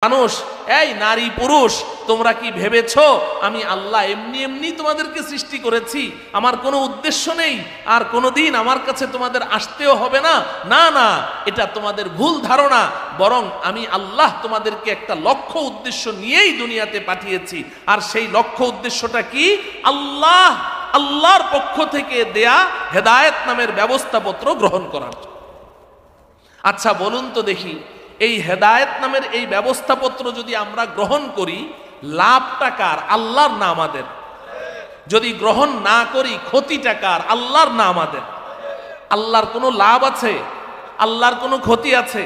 মানুষ, এই নারী পুরুষ, তোমরা কি ভেবেছো আমি আল্লাহ এমনি এমনি তোমাদেরকে সৃষ্টি করেছি? আমার কোনো উদ্দেশ্য নেই, আর কোনোদিন আমার কাছে তোমাদের আসতেও হবে না। না না, এটা তোমাদের ভুল ধারণা। বরং আমি আল্লাহ তোমাদেরকে একটা লক্ষ্য উদ্দেশ্য নিয়েই দুনিয়াতে পাঠিয়েছি। আর সেই লক্ষ্য উদ্দেশ্যটা কি? আল্লাহর পক্ষ থেকে দেয়া হেদায়েত নামের ব্যবস্থাপত্র গ্রহণ করার। আচ্ছা বলুন তো দেখি, এই হেদায়েত নামের এই ব্যবস্থাপত্র যদি আমরা গ্রহণ করি, লাভটা কার? আল্লাহর না আমাদের? যদি গ্রহণ না করি, ক্ষতিটা কার? আল্লাহর না আমাদের? আল্লাহর কোনো লাভ আছে? আল্লাহর কোনো ক্ষতি আছে?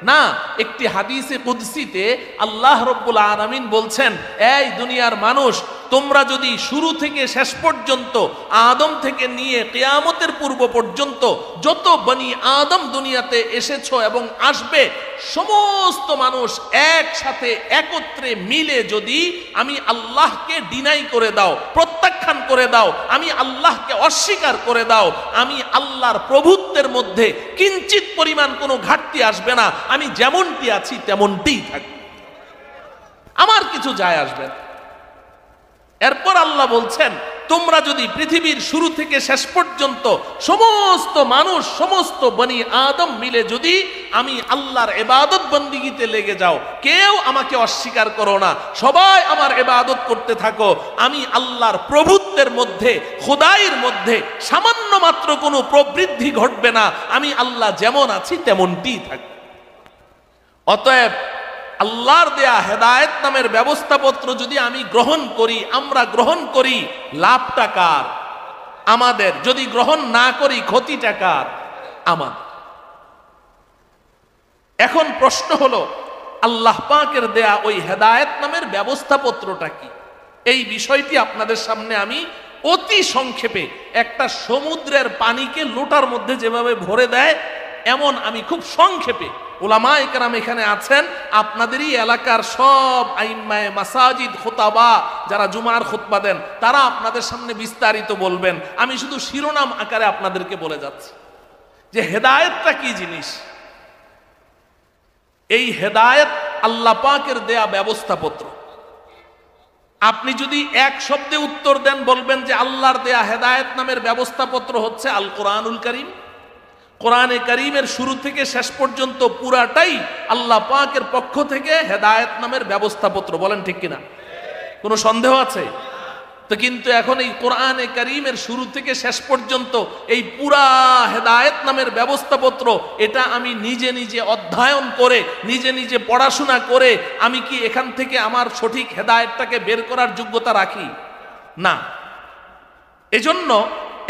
না। একটি হাদিসে কুদসিতে আল্লাহ রব্বুল আলামিন বলছেন, এই দুনিয়ার মানুষ, তোমরা যদি শুরু থেকে শেষ পর্যন্ত, আদম থেকে নিয়ে কিয়ামতের পূর্ব পর্যন্ত যত বনি আদম দুনিয়াতে এসেছো এবং আসবে, সমস্ত মানুষ একসাথে একত্রে মিলে যদি আমি আল্লাহকে ডিনাই করে দাও, প্রত্যাখ্যান করে দাও, আমি আল্লাহকে অস্বীকার করে দাও, আমি আল্লাহর প্রভুত্বের মধ্যে কিঞ্চিত পরিমাণ কোনো ঘাটতি আসবে না। আমি যেমনটি আছি তেমনটিই থাকবে, আমার কিছু যায় আসবে না। এরপর আল্লাহ বলছেন, তোমরা যদি পৃথিবীর শুরু থেকে শেষ পর্যন্ত সমস্ত মানুষ, সমস্ত বনি আদম মিলে যদি আমি আল্লাহর ইবাদত বন্দিগিতে লেগে যাও, কেউ আমাকে অস্বীকার করো না, সবাই আমার ইবাদত করতে থাকো, আমি আল্লাহর প্রভুত্বের মধ্যে, খোদাইয়ের মধ্যে সামান্য মাত্র কোনো প্রবৃদ্ধি ঘটবে না। আমি আল্লাহ যেমন আছি তেমনটিই থাকবে। অতএব আল্লাহর দেয়া হেদায়েত নামের ব্যবস্থাপত্র যদি আমি গ্রহণ করি, আমরা গ্রহণ করি, লাভটা কার? আমাদের। যদি গ্রহণ না করি, ক্ষতিটা কার? আমার। এখন প্রশ্ন হলো, আল্লাহ পাকের দেয়া ওই হেদায়েত নামের ব্যবস্থাপত্রটা কি? এই বিষয়টি আপনাদের সামনে আমি অতি সংক্ষেপে, একটা সমুদ্রের পানিকে লোটার মধ্যে যেভাবে ভরে দেয়, এমন আমি খুব সংক্ষেপে, উলামায়ে কেরাম এখানে আছেন, আপনাদেরই এলাকার সব আইম্মায়ে মাসাজিদ, খুতাবা যারা জুমার খুতবা দেন, তারা আপনাদের সামনে বিস্তারিত বলবেন। আমি শুধু শিরোনাম আকারে আপনাদেরকে বলে যাচ্ছি যে হেদায়েতটা কি জিনিস। এই হেদায়েত আল্লাহ পাকের দেয়া ব্যবস্থাপত্র। আপনি যদি এক শব্দে উত্তর দেন, বলবেন যে আল্লাহর দেয়া হেদায়েত নামের ব্যবস্থাপত্র হচ্ছে আল কোরআনুল কারীম। কোরআনে কারীমের শুরু থেকে শেষ পর্যন্ত পুরাটাই আল্লাহ পাকের পক্ষ থেকে হেদায়েত নামের ব্যবস্থাপত্র। বলেন ঠিক কিনা? কোনো সন্দেহ আছে? তো কিন্তু এখন এই কোরআনে কারীমের শুরু থেকে শেষ পর্যন্ত এই পুরা হেদায়েত নামের ব্যবস্থাপত্র, এটা আমি নিজে নিজে অধ্যয়ন করে, নিজে নিজে পড়াশোনা করে, আমি কি এখান থেকে আমার সঠিক হেদায়েতটাকে বের করার যোগ্যতা রাখি? না। এজন্য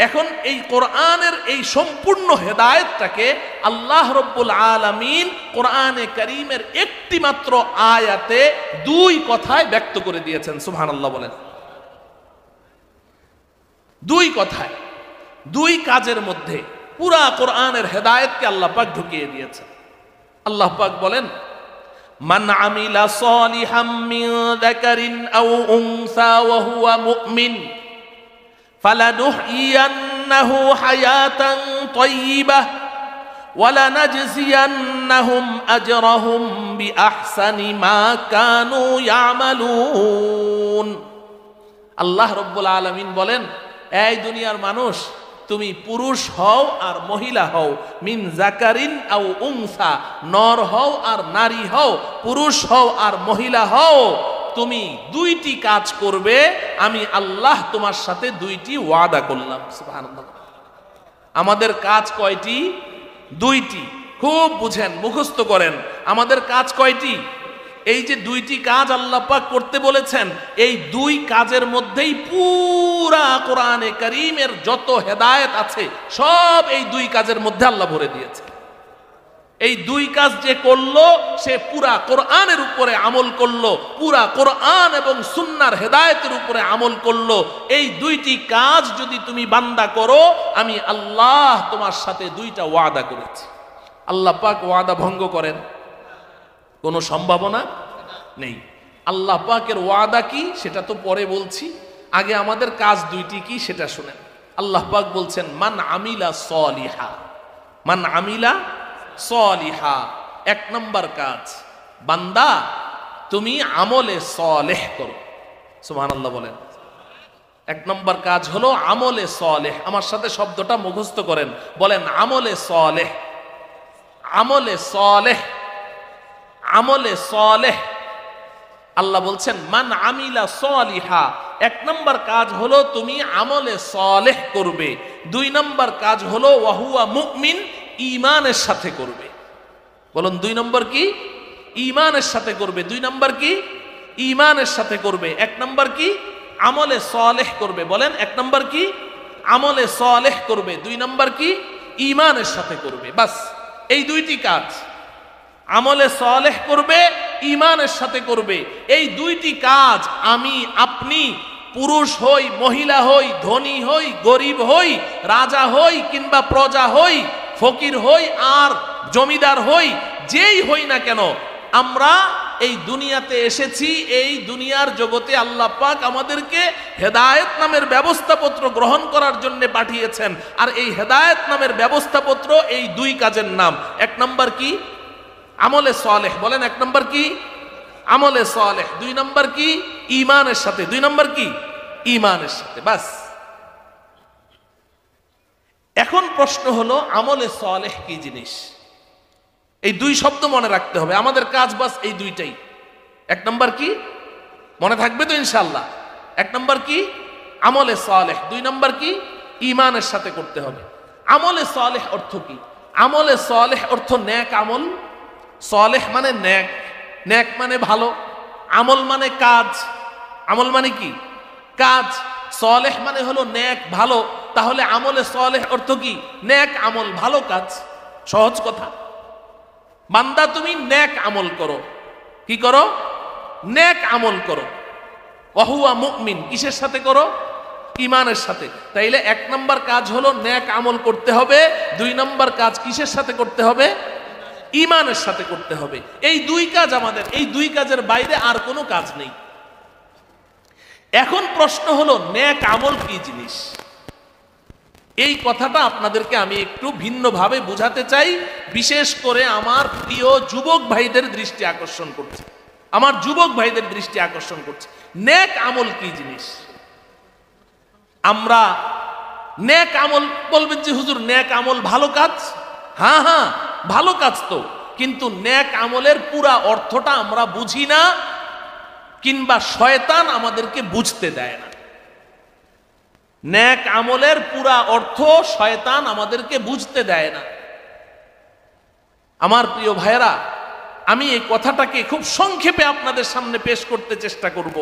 এখন এই কোরআনের এই সম্পূর্ণ হেদায়েতটাকে আল্লাহ রব্বুল আলামিন কোরআনে কারীমের একটি মাত্র আয়াতে দুই কথায় ব্যক্ত করে দিয়েছেন। সুবহানাল্লাহ বলেন। দুই কথায়, দুই কাজের মধ্যে পুরা কোরআনের হেদায়েতকে আল্লাহ পাক ঢুকিয়ে দিয়েছেন। আল্লাহ পাক বলেন, মান আমিলা সালিহাম মিন যাকারিন আও উনসা ওয়া হুয়া মুমিন فَلَنُحْيِيَنَّهُ حَيَاةً طَيِّبَةً وَلَنَجْزِيَنَّهُمْ أَجْرَهُمْ بِأَحْسَنِ مَا كَانُوا يَعْمَلُونَ। আল্লাহ রব্বুল আলামিন বলেন, এই দুনিয়ার মানুষ, তুমি পুরুষ হও আর মহিলা হও, মিন যাকারিন আও উনসা, নর হও আর নারী হও, পুরুষ হও আর মহিলা হও, তুমি দুইটি কাজ করবে, আমি আল্লাহ তোমার সাথে দুইটি ওয়াদা করলাম। সুবহানাল্লাহ। আমাদের কাজ কয়টি? দুইটি। খুব বুঝেন, মুখস্থ করেন, আমাদের কাজ কয়টি? এই যে দুইটি কাজ আল্লাহ পাক করতে বলেছেন, এই দুই কাজের মধ্যেই পুরা কোরআনে কারীমের যত হেদায়েত আছে সব এই দুই কাজের মধ্যে আল্লাহ ভরে দিয়েছে। এই দুই কাজ যে করলো, সে পুরা কোরআনের উপরে আমল করলো, পুরা কোরআন এবং সুন্নাহর হেদায়েতের উপরে আমল করলো। এই দুইটি কাজ যদি তুমি বান্দা করো, আমি আল্লাহ তোমার সাথে দুইটা ওয়াদা করেছি। আল্লাহ পাক ওয়াদা ভঙ্গ করেন? কোনো সম্ভাবনা নেই। আল্লাহ পাকের ওয়াদা কি সেটা তো পরে বলছি, আগে আমাদের কাজ দুইটি কি সেটা শুনেন। আল্লাহ পাক বলছেন, মান আমিলা সলিহা, মান আমিলা সলিহা, এক নম্বর কাজ, বান্দা তুমি আমলে সলেহ করো। সুবহানাল্লাহ বলেন। এক নম্বর কাজ হলো আমলে সলেহ। আমার সাথে শব্দটা মুখস্থ করেন, বলেন আমলে সলেহ। আমলে সলেহ, আমলে সলেহ। আল্লাহ বলছেন মান আমিলা সলিহা। এক নম্বর কাজ হলো তুমি আমলে সলেহ করবে। দুই নম্বর কাজ হলো ওয়াহুয়া মুমিন, ঈমানের সাথে করবে। বলুন দুই নম্বর কি? ঈমানের সাথে করবে। দুই নম্বর কি? ঈমানের সাথে করবে। এক নম্বর কি? আমলে সলেহ করবে। বলেন এক নম্বর কি? আমলে সলেহ করবে। দুই নম্বর কি? ঈমানের সাথে করবে। বাস এই দুইটি কাজ, আমলে সলেহ করবে, ঈমানের সাথে করবে। এই দুইটি কাজ আমি আপনি পুরুষ হই, মহিলা হই, ধনী হই, গরিব হই, রাজা হই কিংবা প্রজা হই, ফকির হই আর জমিদার হই, যেই হই না কেন, আমরা এই দুনিয়াতে এসেছি। এই দুনিয়ার জগতে আল্লাহ পাক আমাদেরকে হেদায়েত নামের ব্যবস্থাপত্র গ্রহণ করার জন্য পাঠিয়েছেন। আর এই হেদায়েত নামের ব্যবস্থাপত্র এই দুই কাজের নাম। এক নম্বর কি? আমলে সলেহ। বলেন এক নম্বর কি? আমলে সলেহ। দুই নম্বর কি? ঈমানের সাথে। দুই নম্বর কি? ঈমানের সাথে। বাস। এখন প্রশ্ন হলো আমলে সলেহ কি জিনিস? এই দুই শব্দ মনে রাখতে হবে। আমাদের কাজ বাস এই দুইটাই। এক নম্বর কি? মনে থাকবে তো ইনশাআল্লাহ। এক নম্বর কি? আমলে সলেহ। দুই নম্বর কি? ঈমানের সাথে করতে হবে। আমলে সলেহ অর্থ কি? আমলে সলেহ অর্থ নেক আমল। সলেহ মানে নেক, নেক মানে ভালো, আমল মানে কাজ। আমল মানে কি? কাজ। সলেহ মানে হলো নেক, ভালো। তাহলে আমলে সলেহ অর্থ কি? নেক আমল, ভালো কাজ। সহজ কথা। বান্দা তুমি নেক আমল করো। কি করো? নেক আমল করো। ওয়াহুয়া মুমিন, কিসের সাথে করো? ঈমানের সাথে। তাইলে এক নম্বর কাজ হলো নেক আমল করতে হবে। দুই নম্বর কাজ কিসের সাথে করতে হবে? ঈমানের সাথে করতে হবে। এই দুই কাজ আমাদের, এই দুই কাজের বাইরে আর কোনো কাজ নেই। এখন প্রশ্ন হলো নেক আমল কি জিনিস? এই কথাটা আপনাদেরকে আমি একটু ভিন্নভাবে বুঝাতে চাই। বিশেষ করে আমার প্রিয় যুবক ভাইদের দৃষ্টি আকর্ষণ করছে, আমার যুবক ভাইদের দৃষ্টি আকর্ষণ করছে। নেক আমল কি জিনিস? আমরা নেক আমল বলবেন যে হুজুর নেক আমল ভালো কাজ। হ্যাঁ হ্যাঁ, ভালো কাজ তো, কিন্তু নেক আমলের পুরা অর্থটা আমরা বুঝি না, কিংবা শয়তান আমাদেরকে বুঝতে দেয় না। নেক আমলের পুরা অর্থ শয়তান আমাদেরকে বুঝতে দেয় না। আমার প্রিয় ভাইয়েরা, আমি এই কথাটাকে খুব সংক্ষেপে আপনাদের সামনে পেশ করতে চেষ্টা করব।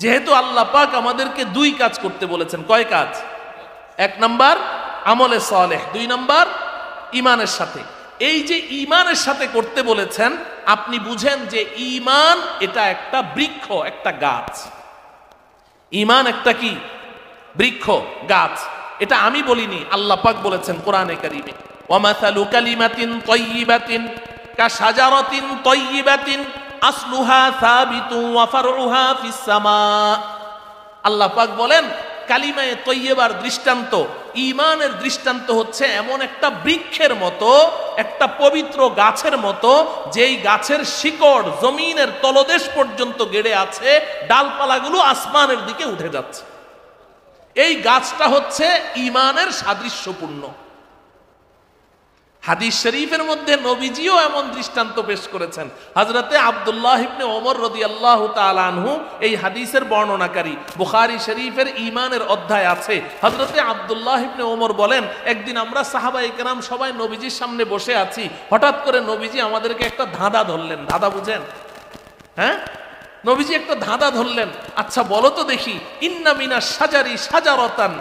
যেহেতু আল্লাহ পাক আমাদেরকে দুই কাজ করতে বলেছেন। কয় কাজ? এক নাম্বার আমলে সলেহ, দুই নাম্বার ঈমানের সাথে। এই যে ঈমানের সাথে করতে বলেছেন, আপনি বুঝেন যে ঈমান এটা একটা বৃক্ষ, একটা গাছ। ঈমান একটা কি? বৃক্ষ, গাছ। এটা আমি বলিনি, আল্লাহ পাক বলেছেন কোরআনে কারীমে, ওয়ামাসালু কালিমাতিন তাইয়্যিবাতিন কাশাজারাতিন তাইয়্যিবাতিন আসলুহা সাবিতুন ওয়া ফারউহা ফিস সামা। আল্লাহ পাক বলেন কালিমায়ে তৈয়্যিবার দৃষ্টান্ত, ঈমানের দৃষ্টান্ত হচ্ছে এমন একটা বৃক্ষের মতো, একটা পবিত্র গাছের মতো, যেই গাছের শিকড় জমিনের তলদেশ পর্যন্ত গেড়ে আছে, ডালপালাগুলো আসমানের দিকে উঠে যাচ্ছে। এই গাছটা হচ্ছে ঈমানের সাদৃশ্যপূর্ণ। হাদিস শরীফের মধ্যে নবীজিও এমন দৃষ্টান্ত পেশ করেছেন। হযরতে আব্দুল্লাহ ইবনে ওমর রাদিয়াল্লাহু তাআলা আনহু এই হাদিসের বর্ণনাকারী। বুখারী শরীফের ঈমানের অধ্যায় আছে। হযরতে আব্দুল্লাহ ইবনে ওমর বলেন, একদিন আমরা সাহাবায়ে কেরাম সবাই নবীজির সামনে বসে আছি, হঠাৎ করে নবীজি আমাদেরকে একটা ধাঁধা ধরলেন। ধাঁধা বুঝেন? হ্যাঁ, নবীজি একটা ধাঁধা ধরলেন। আচ্ছা বলো তো দেখি, ইন্না মিনাশ শাজারি শাজারাতান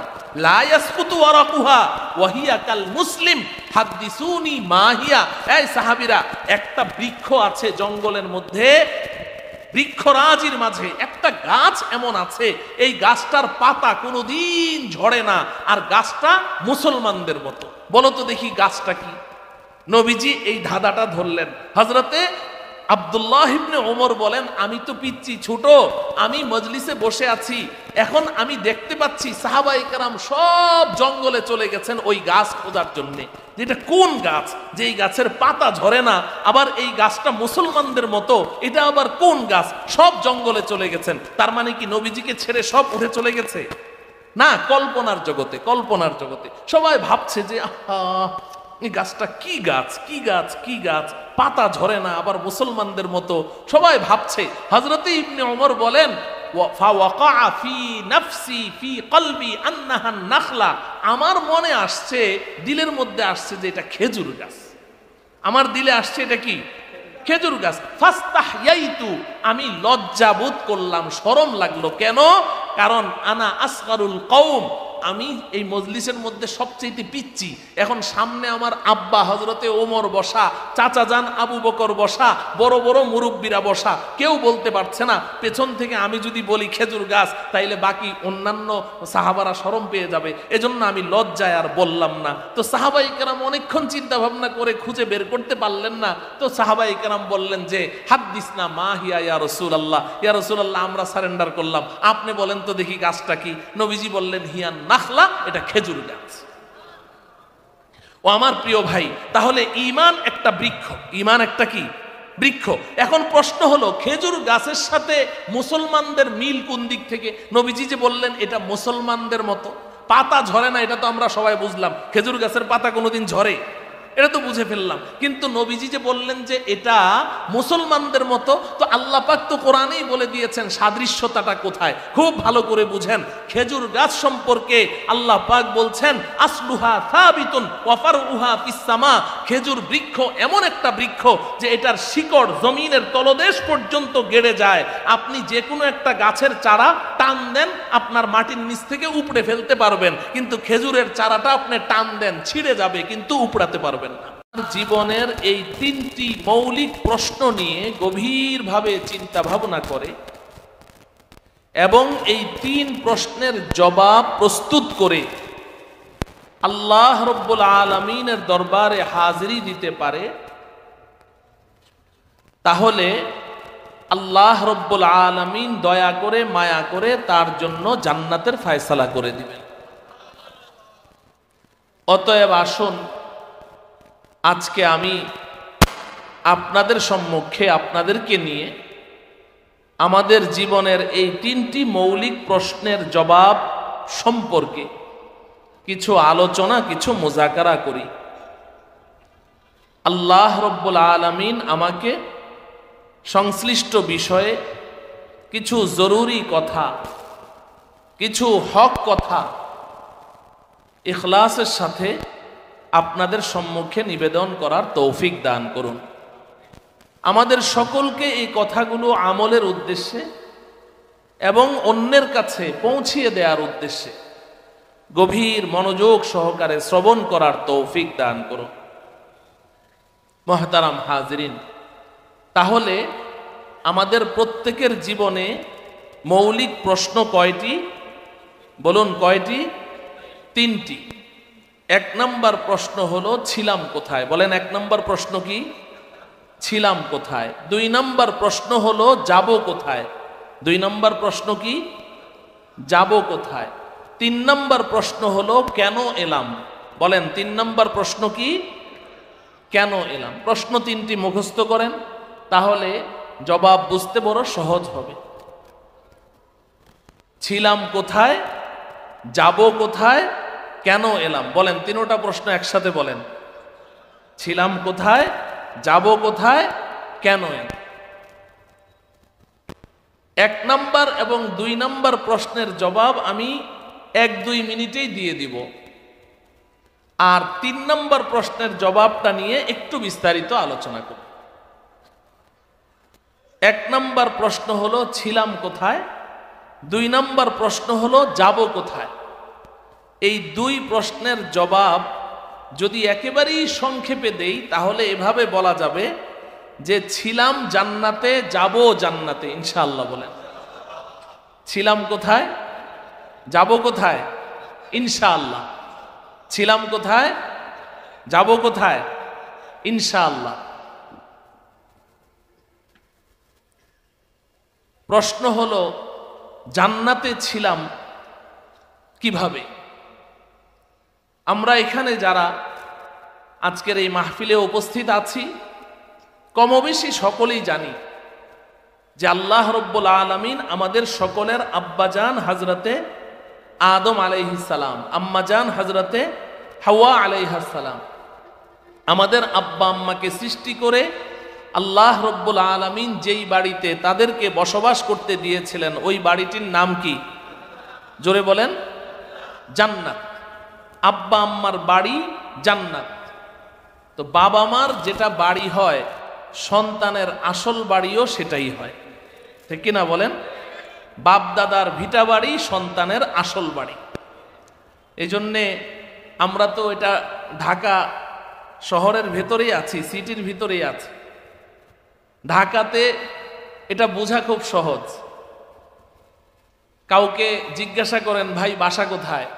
লা ইয়াসকুতু ওয়ারাকুহা ওয়া হিয়া কাল মুসলিম হাদিসুনি মা হিয়া। এই সাহাবীরা, একটা বৃক্ষ আছে জঙ্গলের মধ্যে, বৃক্ষরাজির মাঝে একটা গাছ এমন আছে, এই গাছটার পাতা কোনোদিন ঝরে না, আর গাছটা মুসলমানদের মতো। বলো তো দেখি গাছটা কি? নবীজি এই ধাঁধাটা ধরলেন। হযরতে আব্দুল্লাহ ইবনে ওমর বলেন, আমি তো পিচ্ছি ছোট, আমি মজলিসে বসে আছি, এখন আমি দেখতে পাচ্ছি সাহাবায়ে কেরাম সব জঙ্গলে চলে গেছেন ওই গাছ খোঁজার জন্য, যেটা কোন গাছ, যেই গাছের পাতা ঝরে না, আবার এই গাছটা মুসলমানদের মতো, এটা আবার কোন গাছ, সব জঙ্গলে চলে গেছেন। তার মানে কি নবীজিকে ছেড়ে সব উঠে চলে গেছে? না, কল্পনার জগতে, কল্পনার জগতে সবাই ভাবছে যে আহা, এই গাছটা কি গাছ, কি গাছ, কি গাছ, পাতা ঝরে না, আবার মুসলমানদের মতো, সবাই ভাবছে। হযরত ইবনে ওমর বলেন, ফাওয়াকা ফি নাফসি ফি কলবি আন্নাহা নাখলা, আমার মনে আসছে, দিলের মধ্যে আসছে যে এটা খেজুর গাছ, আমার দিলে আসছে এটা কি খেজুর গাছ। ফাস্তাহইয়াইতু, আমি লজ্জা বোধ করলাম, শরম লাগলো। কেন? কারণ আনা আসগারুল কওম, আমি এই মজলিসের মধ্যে সবচেয়ে পিচ্ছি, এখন সামনে আমার আব্বা হযরতে ওমর বসা, চাচা যান আবু বকর বসা, বড় বড় মুরব্বীরা বসা, কেউ বলতে পারছে না। পেছন থেকে আমি যদি বলি খেজুর গাছ, তাইলে বাকি অন্যান্য সাহাবারা শরম পেয়ে যাবে, এজন্য আমি লজ্জায় আর বললাম না। তো সাহাবায়ে কেরাম অনেকক্ষণ চিন্তা ভাবনা করে খুঁজে বের করতে পারলেন না। তো সাহাবায়ে কেরাম বললেন যে হাদ্দিসনা মা হিয়া ইয়া রাসূলুল্লাহ, ইয়া রাসূলুল্লাহ আমরা সারেন্ডার করলাম, আপনি বলেন তো দেখি গাছটা কি। নবীজি বললেন হিয়ান নাখলা, এটা খেজুর গাছ। ও আমার প্রিয় ভাই, তাহলে ঈমান একটা বৃক্ষ, ঈমান একটা কি বৃক্ষ। এখন প্রশ্ন হলো, খেজুর গাছের সাথে মুসলমানদের মিল কোন দিক থেকে? নবীজি যে বললেন এটা মুসলমানদের মতো, পাতা ঝরে না, এটা তো আমরা সবাই বুঝলাম, খেজুর গাছের পাতা কোনোদিন ঝরে, এটা তো বুঝে ফেললাম। কিন্তু নবীজি যে বললেন যে এটা মুসলমানদের মতো, তো আল্লাহ পাক তো কোরআনেই বলে দিয়েছেন সাদৃশ্যতাটা কোথায়, খুব ভালো করে বুঝেন। খেজুর গাছ সম্পর্কে আল্লাহ পাক বলছেন আসলুহা সাবিতুন ওয়া ফারউহা ফিস সামা, খেজুর বৃক্ষ এমন একটা বৃক্ষ যে এটার শিকড় জমিনের তলদেশ পর্যন্ত গেড়ে যায়। আপনি যে কোনো একটা গাছের চারা টান দেন, আপনার মাটির নিচ থেকে উপড়ে ফেলতে পারবেন, কিন্তু খেজুরের চারাটা আপনি টান দেন, ছিঁড়ে যাবে, কিন্তু উপড়াতে পারবেন না। জীবনের এই তিনটি মৌলিক প্রশ্ন নিয়ে গভীরভাবে চিন্তা ভাবনা করে এবং এই তিন প্রশ্নের জবাব প্রস্তুত করে আল্লাহ রব্বুল আলামিনের দরবারে হাজিরি দিতে পারে, তাহলে আল্লাহ রব্বুল আলামিন দয়া করে মায়া করে তার জন্য জান্নাতের ফয়সালা করে দিবেন। অতএব আসুন, আজকে আমি আপনাদের সম্মুখে আপনাদেরকে নিয়ে আমাদের জীবনের এই তিনটি মৌলিক প্রশ্নের জবাব সম্পর্কে কিছু আলোচনা, কিছু মুযাকারা করি। আল্লাহ রব্বুল আলামিন আমাকে সংশ্লিষ্ট বিষয়ে কিছু জরুরি কথা, কিছু হক কথা ইখলাসের সাথে আপনাদের সম্মুখে নিবেদন করার তৌফিক দান করুন। আমাদের সকলকে এই কথাগুলো আমলের উদ্দেশ্যে এবং অন্যের কাছে পৌঁছিয়ে দেওয়ার উদ্দেশ্যে গভীর মনোযোগ সহকারে শ্রবণ করার তৌফিক দান করুন। মুহতারাম হাজিরিন, তাহলে আমাদের প্রত্যেকের জীবনে মৌলিক প্রশ্ন কয়টি? বলুন কয়টি? তিনটি। এক নম্বর প্রশ্ন হলো ছিলাম কোথায়? বলেন, এক নম্বর প্রশ্ন কি? ছিলাম কোথায়। দুই নম্বর প্রশ্ন হলো যাব কোথায়? দুই নম্বর প্রশ্ন কি? যাব কোথায়। তিন নম্বর প্রশ্ন হলো কেন এলাম? বলেন, তিন নম্বর প্রশ্ন কি? কেন এলাম। প্রশ্ন তিনটি মুখস্থ করেন, তাহলে জবাব বুঝতে বড় সহজ হবে। ছিলাম কোথায়, যাব কোথায়, কেন এলাম। বলেন, তিনোটা প্রশ্ন একসাথে বলেন। ছিলাম কোথায়, যাব কোথায়, কেন এলাম। এক নম্বর এবং দুই নম্বর প্রশ্নের জবাব আমি 1-2 মিনিটেই দিয়ে দিব, আর তিন নম্বর প্রশ্নের জবাবটা নিয়ে একটু বিস্তারিত আলোচনা করব। এক নম্বর প্রশ্ন হলো ছিলাম কোথায়, দুই নম্বর প্রশ্ন হলো যাব কোথায়। এই দুই প্রশ্নের জবাব যদি একেবারেই সংক্ষেপে দেই, তাহলে এভাবে বলা যাবে যে ছিলাম জান্নাতে, যাব জান্নাতে ইনশাআল্লাহ। বলেন, ছিলাম কোথায়, যাব কোথায়? ইনশাআল্লাহ। ছিলাম কোথায়, যাব কোথায়? ইনশাআল্লাহ। প্রশ্ন হলো জান্নাতে ছিলাম কিভাবে? আমরা এখানে যারা আজকের এই মাহফিলে উপস্থিত আছি কমবেশি সকলেই জানি যে আল্লাহ রব্বুল আলামিন আমাদের সকলের আব্বাজান হযরতে আদম আলাইহিস সালাম, আম্মাজান হযরতে হাওয়া আলাইহাস সালাম, আমাদের আব্বা আম্মাকে সৃষ্টি করে আল্লাহ রব্বুল আলামিন যেই বাড়িতে তাদেরকে বসবাস করতে দিয়েছিলেন ওই বাড়িটির নাম কি? জোরে বলেন। জান্নাত। আব্বা আম্মার বাড়ি জান্নাত। তো বাবা মার যেটা বাড়ি হয় সন্তানের আসল বাড়িও সেটাই হয়, ঠিক কিনা বলেন? বাপ দাদার ভিটা বাড়ি সন্তানের আসল বাড়ি। এই জন্যে আমরা তো এটা ঢাকা শহরের ভেতরেই আছি, সিটির ভিতরেই আছি। ঢাকাতে এটা বোঝা খুব সহজ। কাউকে জিজ্ঞাসা করেন ভাই বাসা কোথায়,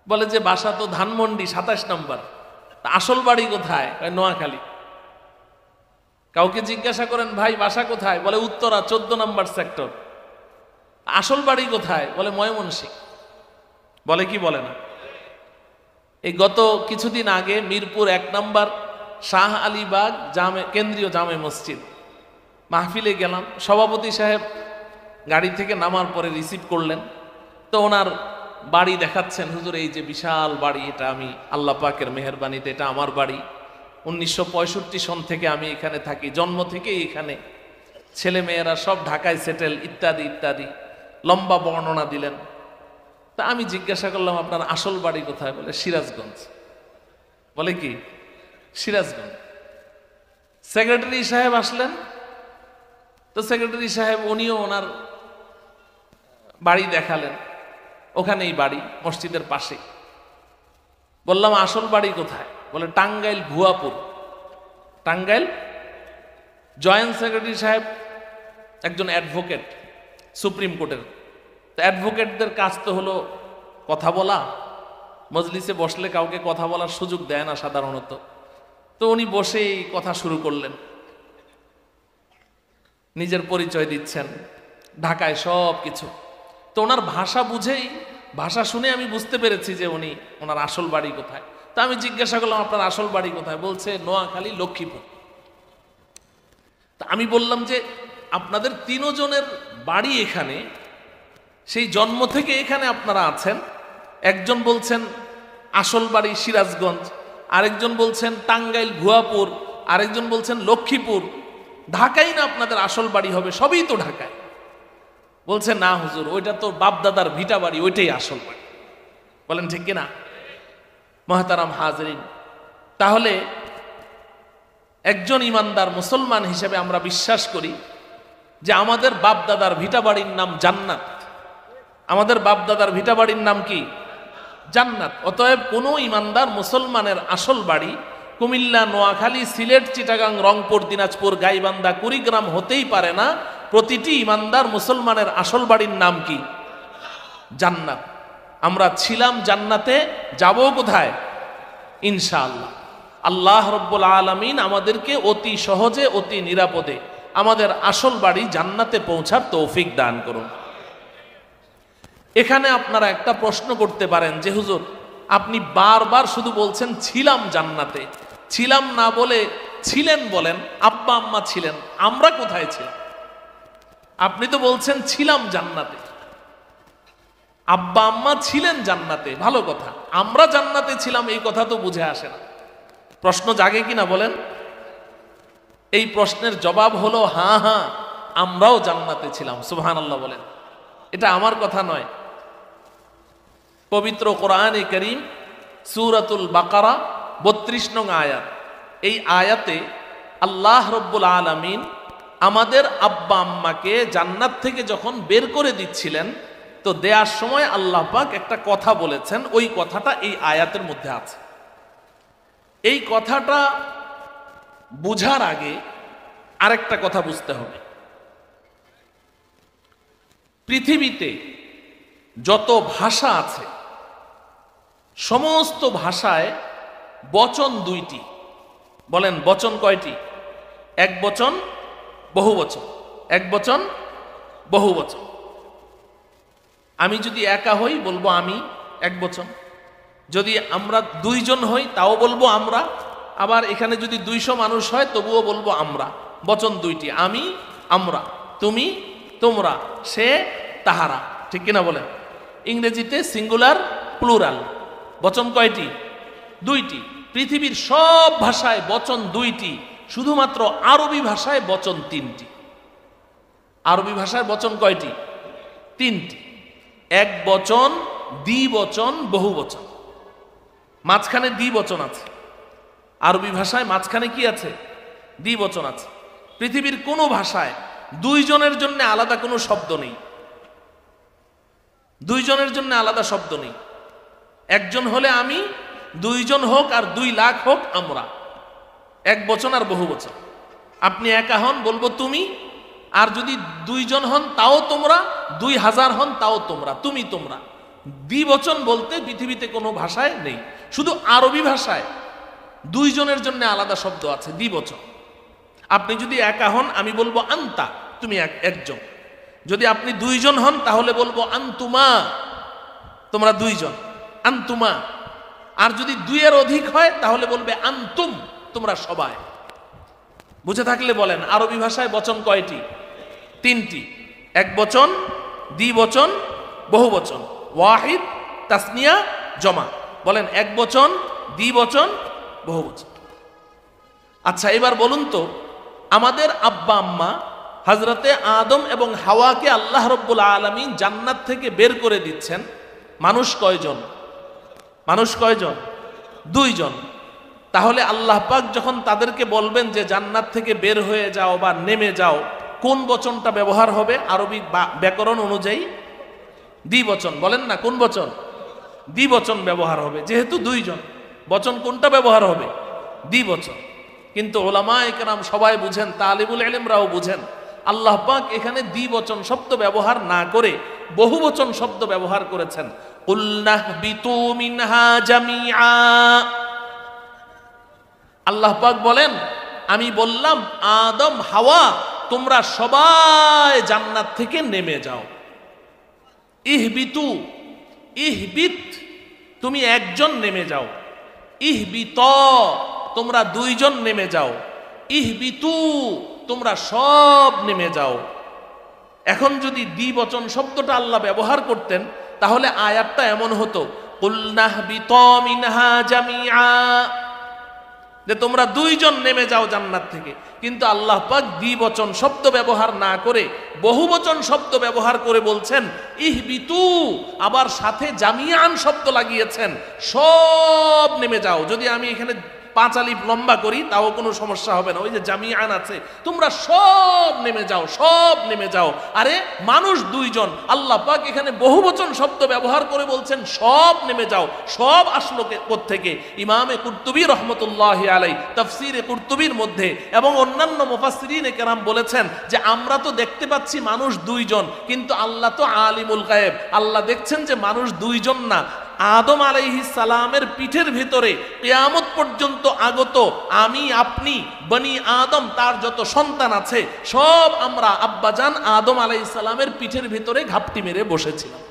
বলে যে বাসা তো ধানমন্ডি 27 নম্বর। আসল বাড়ি কোথায়? নোয়াখালী। কাউকে জিজ্ঞাসা করেন ভাই বাসা কোথায়, বলে উত্তরা 14 নম্বর সেক্টর। আসল বাড়ি কোথায়, বলে ময়মনসিংহ। বলে কি বলে না? এই গত কিছুদিন আগে মিরপুর 1 নম্বর শাহ আলীবাগ কেন্দ্রীয় জামে মসজিদ মাহফিলে গেলাম। সভাপতি সাহেব গাড়ি থেকে নামার পরে রিসিভ করলেন, তো ওনার বাড়ি দেখাচ্ছেন। হুজুর এই যে বিশাল বাড়ি, এটা আমি আল্লাহ পাকের মেহেরবানিতে এটা আমার বাড়ি। 1965 সন থেকে আমি এখানে থাকি, জন্ম থেকেই এখানে, ছেলে মেয়েরা সব ঢাকায় সেটেল, ইত্যাদি ইত্যাদি লম্বা বর্ণনা দিলেন। তা আমি জিজ্ঞাসা করলাম আপনার আসল বাড়ি কোথায়, বলে সিরাজগঞ্জ। বলে কি সিরাজগঞ্জ। সেক্রেটারি সাহেব আসলেন, তো সেক্রেটারি সাহেব উনিও ওনার বাড়ি দেখালেন, ওখানেই বাড়ি মসজিদের পাশে। বললাম আসল বাড়ি কোথায়, বলে টাঙ্গাইল ভুয়াপুর। টাঙ্গাইল। জয়েন্ট সেক্রেটারি সাহেব একজন অ্যাডভোকেট সুপ্রিম কোর্টের। তো অ্যাডভোকেটদের কাজ তো হলো কথা বলা, মজলিসে বসলে কাউকে কথা বলার সুযোগ দেয় না সাধারণত। তো উনি বসেই কথা শুরু করলেন, নিজের পরিচয় দিচ্ছেন, ঢাকায় সব কিছু। তো ওনার ভাষা বুঝেই, ভাষা শুনে আমি বুঝতে পেরেছি যে উনি ওনার আসল বাড়ি কোথায়। তা আমি জিজ্ঞাসা করলাম আপনার আসল বাড়ি কোথায়, বলছে নোয়াখালী লক্ষ্মীপুর। তা আমি বললাম যে আপনাদের 3 জনের বাড়ি এখানে, সেই জন্ম থেকে এখানে আপনারা আছেন। একজন বলছেন আসল বাড়ি সিরাজগঞ্জ, আরেকজন বলছেন টাঙ্গাইল ভুয়াপুর, আরেকজন বলছেন লক্ষ্মীপুর। ঢাকাই না আপনাদের আসল বাড়ি হবে? সবই তো ঢাকায়। বলছে না হুজুর, ওইটা তো বাপদাদার ভিটা বাড়ি, ওইটাই আসল বাড়ি। বলেন ঠিক কিনা? মহতারাম হাজরিন, তাহলে একজন ইমানদার মুসলমান হিসেবে আমরা বিশ্বাস করি যে আমাদের বাপদাদার ভিটা বাড়ির নাম জান্নাত। আমাদের বাপদাদার ভিটা বাড়ির নাম কি? জান্নাত। অতএব কোনো ইমানদার মুসলমানের আসল বাড়ি কুমিল্লা, নোয়াখালী, সিলেট, চিটাগাং, রংপুর, দিনাজপুর, গাইবান্ধা, কুড়িগ্রাম হতেই পারে না। প্রতিটি ইমানদার মুসলমানের আসল বাড়ির নাম কি? জান্নাত। আমরা ছিলাম জান্নাতে, যাব কোথায়? ইনশাআল্লাহ। আল্লাহ রব্বুল আলামিন আমাদেরকে অতি সহজে, অতি নিরাপদে আমাদের আসল বাড়ি জান্নাতে পৌঁছার তৌফিক দান করুন। এখানে আপনারা একটা প্রশ্ন করতে পারেন যে হুজুর আপনি বারবার শুধু বলছেন ছিলাম জান্নাতে, ছিলাম না বলে ছিলেন বলেন, আব্বা আম্মা ছিলেন, আমরা কোথায় ছিলাম? আপনি তো বলছেন ছিলাম জান্নাতে, আব্বা আম্মা ছিলেন জান্নাতে, ভালো কথা। আমরা জান্নাতে ছিলাম এই কথা তো বুঝে আসে না। প্রশ্ন জাগে কিনা বলেন? এই প্রশ্নের জবাব হলো হ্যাঁ হ্যাঁ, আমরাও জান্নাতে ছিলাম। সুবহানাল্লাহ বলেন। এটা আমার কথা নয়। পবিত্র কোরআনে কারীম সূরাতুল বাকারা 32 নং আয়াত, এই আয়াতে আল্লাহ রব্বুল আলামিন আমাদের আব্বা আম্মাকে জান্নাত থেকে যখন বের করে দিচ্ছিলেন, তো দেওয়ার সময় আল্লাহ পাক একটা কথা বলেছেন, ওই কথাটা এই আয়াতের মধ্যে আছে। এই কথাটা বুঝার আগে আরেকটা কথা বুঝতে হবে। পৃথিবীতে যত ভাষা আছে সমস্ত ভাষায় বচন 2টি। বলেন বচন কয়টি? এক বচন, বহু বচন। এক বচন, বহু বচন। আমি যদি একা হই বলবো আমি, এক বচন। যদি আমরা দুইজন হই তাও বলবো আমরা। আবার এখানে যদি 200 মানুষ হয় তবুও বলবো আমরা। বচন দুইটি, আমি, আমরা, তুমি, তোমরা, সে, তাহারা, ঠিক কিনা বলেন? ইংরেজিতে সিঙ্গুলার, প্লুরাল। বচন কয়টি? দুইটি। পৃথিবীর সব ভাষায় বচন দুইটি, শুধুমাত্র আরবি ভাষায় বচন তিনটি। আরবি ভাষায় বচন কয়টি? তিনটি। এক বচন, দ্বিবচন, বহু বচন। মাঝখানে দ্বিবচন আছে। আরবি ভাষায় মাঝখানে কি আছে? দ্বিবচন আছে। পৃথিবীর কোনো ভাষায় দুইজনের জন্য আলাদা কোনো শব্দ নেই। দুইজনের জন্য আলাদা শব্দ নেই। একজন হলে আমি, দুইজন হোক আর 2 লাখ হোক আমরা। এক বচন আর বহু বচন। আপনি একা হন বলবো তুমি, আর যদি 2 জন হন তাও তোমরা, 2000 হন তাও তোমরা, তুমি, তোমরা। দ্বিবচন বলতে পৃথিবীতে কোনো ভাষায় নেই। শুধু আরবি ভাষায় 2 জনের জন্য আলাদা শব্দ আছে, দ্বিবচন। আপনি যদি একা হন আমি বলবো আন্তা, তুমি একজন। যদি আপনি 2 জন হন তাহলে বলবো আন্তুমা, তোমরা 2 জন, আন্তুমা। আর যদি 2 এর অধিক হয় তাহলে বলবে আন্তুম, তোমরা সবাই। বুঝে থাকলে বলেন আরবি ভাষায় বচন কয়টি? 3টি। এক বচন, দ্বিবচন, বহু বচন। ওয়াহিদ, তাসনিয়া, জমা। বলেন এক বচন, দ্বিবচন, বহু বচন। আচ্ছা এবার বলুন তো, আমাদের আব্বা আম্মা হযরতে আদম এবং হাওয়াকে আল্লাহ রাব্বুল আলামিন জান্নাত থেকে বের করে দিচ্ছেন। মানুষ কয়জন? মানুষ কয়জন? 2 জন। তাহলে আল্লাহ পাক যখন তাদেরকে বলবেন যে জান্নাত থেকে বের হয়ে যাও বা নেমে যাও, কোন বচনটা ব্যবহার হবে আরবি ব্যাকরণ অনুযায়ী? দ্বিবচন। বলেন না কোন বচন? দ্বিবচন ব্যবহার হবে, যেহেতু 2 জন। বচন কোনটা ব্যবহার হবে? দ্বিবচন। কিন্তু উলামায়ে কেরাম সবাই বুঝেন, তালিবুল ইলমরাও বুঝেন, আল্লাহ পাক এখানে দ্বিবচন শব্দ ব্যবহার না করে বহুবচন শব্দ ব্যবহার করেছেন। কুলনাহবিতু মিনহা জামিআ। আল্লাহ পাক বলেন আমি বললাম আদম হাওয়া তোমরা সবাই জান্নাত থেকে নেমে যাও। ইহবিতু, ইহবিত তুমি একজন নেমে যাও। ইহবিত তোমরা 2 জন নেমে যাও। ইহবিতু তোমরা সব নেমে যাও। এখন যদি দ্বিবচন শব্দটা আল্লাহ ব্যবহার করতেন তাহলে আয়াতটা এমন হতো, কুলনাহবিতু মিনহা জামিআ, যে তোমরা 2 জন নেমে যাও জান্নাত থেকে। কিন্তু আল্লাহ পাক দ্বিবচন শব্দ ব্যবহার না করে বহুবচন শব্দ ব্যবহার করে বলছেন ইহবিতু, আবার সাথে জামিআন শব্দ লাগিয়েছেন, সব নেমে যাও। যদি আমি এখানে 5 আলিফ লম্বা করি তাও কোনো সমস্যা হবে না। ওই যে জামিআন আছে, তোমরা সব নেমে যাও, সব নেমে যাও। আরে মানুষ 2 জন, আল্লাহ পাক এখানে বহুবচন শব্দ ব্যবহার করে বলছেন সব নেমে যাও। সব আসলো কোত্থেকে? ইমামে কুরতুবী রহমতুল্লাহি আলাইহি তাফসীরে কুরতুবীর মধ্যে এবং অন্যান্য মুফাসসিরিনে কেরাম বলেছেন যে আমরা তো দেখতে পাচ্ছি মানুষ 2 জন, কিন্তু আল্লাহ তো আলিমুল গায়েব। আল্লাহ দেখছেন যে মানুষ 2 জন না, আদম আলাইহিস সালামের পিঠের ভিতরে কিয়ামত পর্যন্ত আগত আমি, আপনি, বনি আদম, তার যত সন্তান আছে সব আমরা আব্বাজান আদম আলাইহিস সালামের পিঠের ভিতরে ঘাপটি মেরে বসেছিলাম।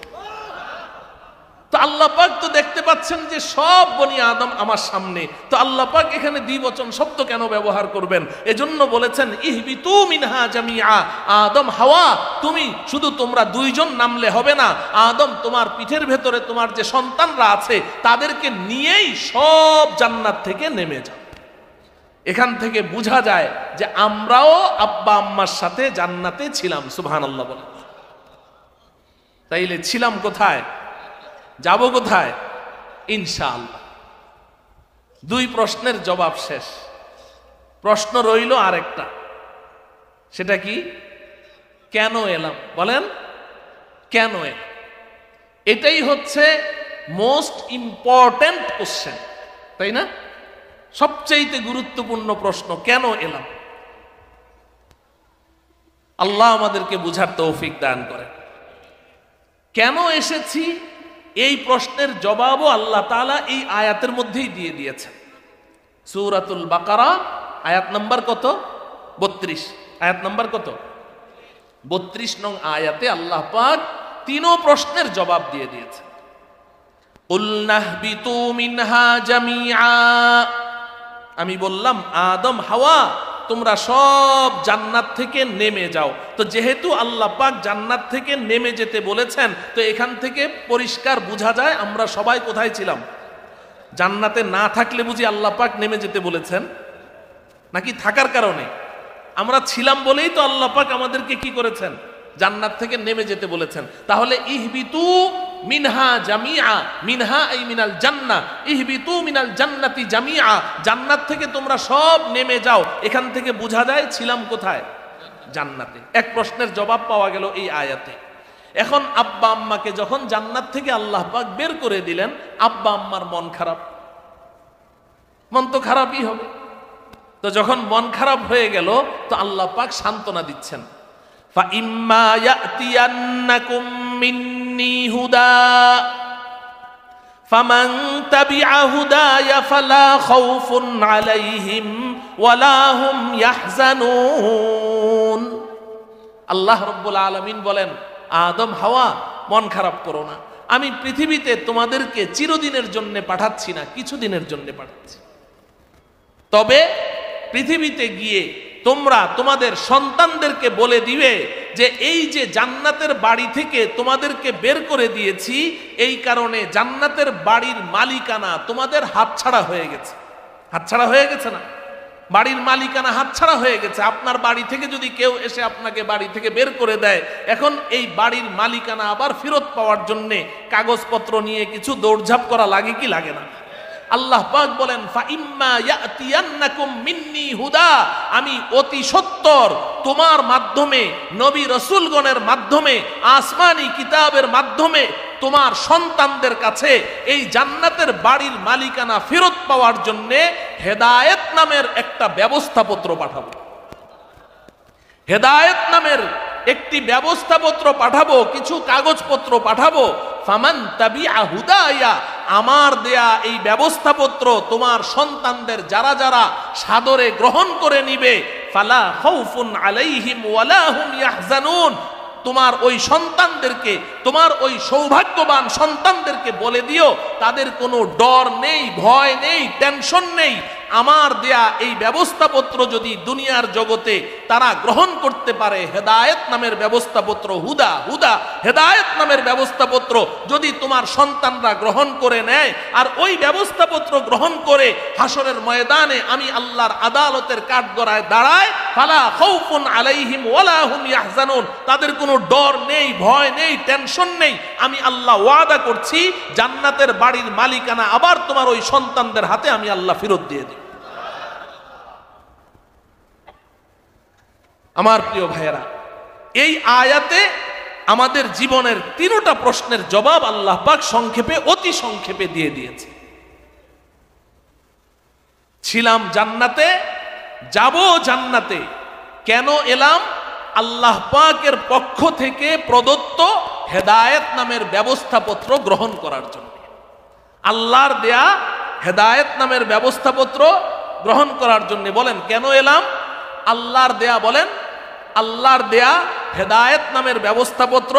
তো আল্লাহ পাক তো দেখতে পাচ্ছেন যে সব বনি আদম আমার সামনে। তো আল্লাহ পাক এখানে দ্বিবচন শব্দ কেন ব্যবহার করবেন? এজন্য বলেছেন ইহবিতু মিনহা জামিআ, আদম হাওয়া তুমি শুধু তোমরা 2 জন নামলে হবে না, আদম তোমার পিঠের ভেতরে তোমার যে সন্তানরা আছে তাদেরকে নিয়েই সব জান্নাত থেকে নেমে যাও। এখান থেকে বোঝা যায় যে আমরাও আব্বা আম্মার সাথে জান্নাতে ছিলাম। সুবহানাল্লাহ বলে। তাইলে ছিলাম কোথায়? যাব কোথায়? ইনশাআল্লাহ। 2 প্রশ্নের জবাব শেষ। প্রশ্ন রইল আরেকটা, সেটা কি? কেন এলাম? বলেন কেন এলাম? এটাই হচ্ছে মোস্ট ইম্পর্টেন্ট কোশ্চেন, তাই না? সবচেয়ে গুরুত্বপূর্ণ প্রশ্ন, কেন এলাম? আল্লাহ আমাদেরকে বুঝার তৌফিক দান করেন। কেন এসেছি এই প্রশ্নের জবাবও আল্লাহ তাআলা এই আয়াতের মধ্যেই দিয়ে দিয়েছেন। সূরাতুল বাকারা আয়াত নাম্বার কত? 32। আয়াত নাম্বার কত? 32 নং আয়াতে আল্লাহ পাক তিনও প্রশ্নের জবাব দিয়ে দিয়েছে। উলনাহবিতু মিনহা জামিআ, আমি বললাম আদম হাওয়া তোমরা সব জান্নাত থেকে নেমে যাও। তো যেহেতু আল্লাহ পাক জান্নাত থেকে নেমে যেতে বলেছেন, তো এখান থেকে পরিষ্কার বোঝা যায় আমরা সবাই কোথায় ছিলাম। জান্নাতে না থাকলে বুঝি আল্লাহ পাক নেমে যেতে বলেছেন, নাকি থাকার কারণে? আমরা ছিলাম বলেই তো আল্লাহ পাক আমাদেরকে কি করেছেন, জান্নাত থেকে নেমে যেতে বলেছেন। তাহলে ইহবিতু মিনহা জামিআ, মিনহা এই মিনাল জান্নাহ, ইহবিতু মিনাল জান্নাতি জামিআ, জান্নাত থেকে তোমরা সব নেমে যাও। এখান থেকে বোঝা যায় ছিলাম কোথায়, জান্নাতে। এক প্রশ্নের জবাব পাওয়া গেল এই আয়াতে। এখন আব্বা আম্মাকে যখন জান্নাত থেকে আল্লাহ পাক বের করে দিলেন, আব্বা আম্মার মন খারাপ, মন তো খারাপই হবে। তো যখন মন খারাপ হয়ে গেল, তো আল্লাহ পাক সান্ত্বনা দিচ্ছেন, ফাইম্মা ইয়াতিয়ান্নাকুম মিন্নি হুদা ফামান তাবিআ হুদায়া ফালা খাউফুন আলাইহিম ওয়ালা হুম ইয়াহজানুন। আল্লাহ রাব্বুল আলামিন বলেন, আদম হাওয়া মন খারাপ করো না, আমি পৃথিবীতে তোমাদেরকে চিরদিনের জন্য পাঠাচ্ছি না, কিছুদিনের জন্য পাঠাচ্ছি। তবে পৃথিবীতে গিয়ে তোমরা তোমাদের সন্তানদেরকে বলে দিবে যে এই যে জান্নাতের বাড়ি থেকে তোমাদেরকে বের করে দিয়েছি, এই কারণে জান্নাতের বাড়ির মালিকানা তোমাদের হাতছাড়া হয়ে গেছে। হাতছাড়া হয়ে গেছে না? বাড়ির মালিকানা হাতছাড়া হয়ে গেছে। আপনার বাড়ি থেকে যদি কেউ এসে আপনাকে বাড়ি থেকে বের করে দেয়, এখন এই বাড়ির মালিকানা আবার ফেরত পাওয়ার জন্য কাগজপত্র নিয়ে কিছু দৌড়ঝাঁপ করা লাগে কি লাগে না? আল্লাহ পাক বলেন, ফাইম্মা ইয়াতিয়ান্নাকুম মিন্নি হুদা, আমি অতি সত্বর তোমার মাধ্যমে, নবী রাসূলগণের মাধ্যমে, আসমানি কিতাবের মাধ্যমে তোমার সন্তানদের কাছে এই জান্নাতের বাড়ির মালিকানা ফেরত পাওয়ার জন্য হেদায়েত নামের একটা ব্যবস্থাপত্র পাঠাবো। হেদায়েত নামের একটি ব্যবস্থাপত্র পাঠাবো, কিছু কাগজপত্র পাঠাবো। ফামান তাবিআ হুদায়া, আমার দেয়া এই ব্যবস্থাপত্র তোমার সন্তানদের যারা যারা সাদরে গ্রহণ করে নিবে, ফালা খাউফুন আলাইহিম ওয়ালা হুম ইয়াহজানুন, তোমার ওই সন্তানদেরকে, তোমার ওই সৌভাগ্যবান সন্তানদেরকে বলে দিও, তাদের কোনো ডর নেই, ভয় নেই, টেনশন নেই। আমার দেয়া এই ব্যবস্থাপত্র যদি দুনিয়ার জগতে তারা গ্রহণ করতে পারে, হেদায়েত নামের ব্যবস্থাপত্র, হুদা হুদা হেদায়েত নামের ব্যবস্থাপত্র যদি তোমার সন্তানরা গ্রহণ করে নেয়, আর ওই ব্যবস্থাপত্র গ্রহণ করে হাসরের ময়দানে আমি আল্লাহর আদালতের কাঠগড়ায় দাঁড়ায়, ফালা খাউফুন আলাইহিম ওয়ালা হুম ইয়াহজানুন, তাদের কোনো ডর নেই, ভয় নেই, টেনশন নেই। আমি আল্লাহ ওয়াদা করছি, জান্নাতের বাড়ির মালিকানা আবার তোমার ওই সন্তানদের হাতে আমি আল্লাহ ফেরত দিয়ে দিই। আমার প্রিয় ভাইয়েরা, এই আয়াতে আমাদের জীবনের তিনটা প্রশ্নের জবাব আল্লাহ পাক সংক্ষেপে, অতি সংক্ষেপে দিয়ে দিয়েছে। ছিলাম জান্নাতে, যাব জান্নাতে, কেন এলাম? আল্লাহ পাকের পক্ষ থেকে প্রদত্ত হেদায়েত নামের ব্যবস্থাপত্র গ্রহণ করার জন্য। আল্লাহর দেয়া হেদায়েত নামের ব্যবস্থাপত্র গ্রহণ করার জন্য। বলেন কেন এলাম? আল্লাহর দেয়া, বলেন আল্লাহর দেয়া হেদায়েত নামের ব্যবস্থাপত্র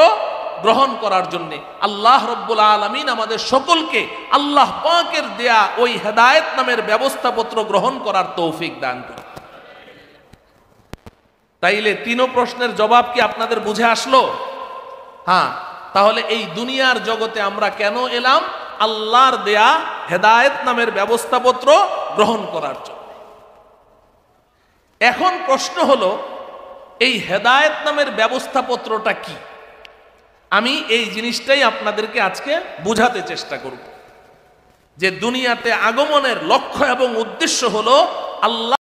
গ্রহণ করার জন্য। আল্লাহ রব্বুল আলামিন আমাদের সকলকে আল্লাহ পাকের দেয়া ওই হেদায়েত নামের ব্যবস্থাপত্র গ্রহণ করার তৌফিক দান করুন। তাইলে তিনও প্রশ্নের জবাব কি আপনাদের বুঝে আসলো? হ্যাঁ। তাহলে এই দুনিয়ার জগতে আমরা কেন এলাম? আল্লাহর দেয়া হেদায়েত নামের ব্যবস্থাপত্র গ্রহণ করার জন্য। এখন প্রশ্ন হলো, এই হেদায়েত নামের ব্যবস্থাপত্রটা কি? আমি এই জিনিসটাই আপনাদেরকে আজকে বুঝাতে চেষ্টা করব, যে দুনিয়াতে আগমনের লক্ষ্য এবং উদ্দেশ্য হলো আল্লাহ